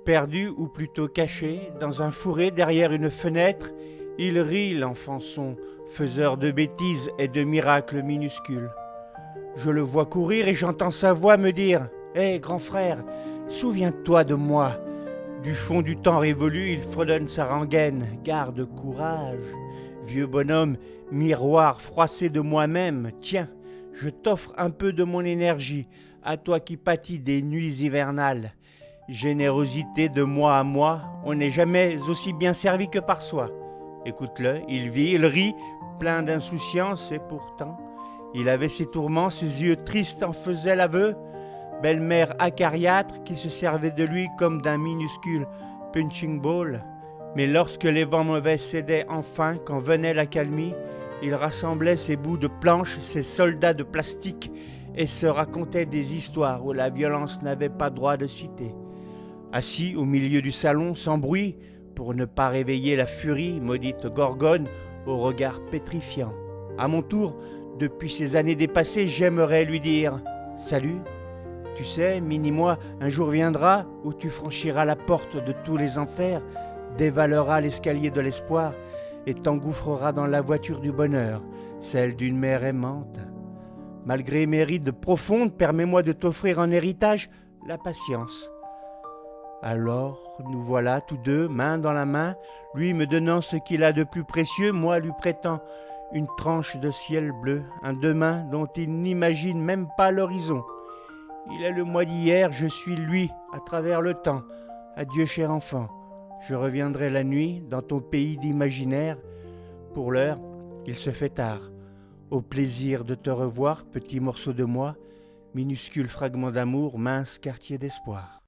Perdu, ou plutôt caché, dans un fourré derrière une fenêtre, il rit, l'enfant son, faiseur de bêtises et de miracles minuscules. Je le vois courir et j'entends sa voix me dire « Hé, grand frère, souviens-toi de moi !» Du fond du temps révolu, il fredonne sa rengaine. « Garde courage, vieux bonhomme, miroir froissé de moi-même, tiens, je t'offre un peu de mon énergie, à toi qui pâtis des nuits hivernales. Générosité de moi à moi, on n'est jamais aussi bien servi que par soi. » Écoute-le, il vit, il rit, plein d'insouciance, et pourtant, il avait ses tourments, ses yeux tristes en faisaient l'aveu. Belle-mère acariâtre qui se servait de lui comme d'un minuscule punching ball. Mais lorsque les vents mauvais cédaient enfin, quand venait l'accalmie, il rassemblait ses bouts de planche, ses soldats de plastique, et se racontait des histoires où la violence n'avait pas droit de citer. Assis au milieu du salon, sans bruit, pour ne pas réveiller la furie, maudite gorgone, au regard pétrifiant. À mon tour, depuis ces années dépassées, j'aimerais lui dire « Salut !» Tu sais, Mini-moi, un jour viendra où tu franchiras la porte de tous les enfers, dévaleras l'escalier de l'espoir et t'engouffreras dans la voiture du bonheur, celle d'une mère aimante. Malgré mes rides profondes, permets-moi de t'offrir en héritage la patience. Alors, nous voilà tous deux, main dans la main, lui me donnant ce qu'il a de plus précieux, moi lui prêtant une tranche de ciel bleu, un demain dont il n'imagine même pas l'horizon. Il est le moi d'hier, je suis lui, à travers le temps. Adieu, cher enfant, je reviendrai la nuit dans ton pays d'imaginaire. Pour l'heure, il se fait tard. Au plaisir de te revoir, petit morceau de moi, minuscule fragment d'amour, mince quartier d'espoir.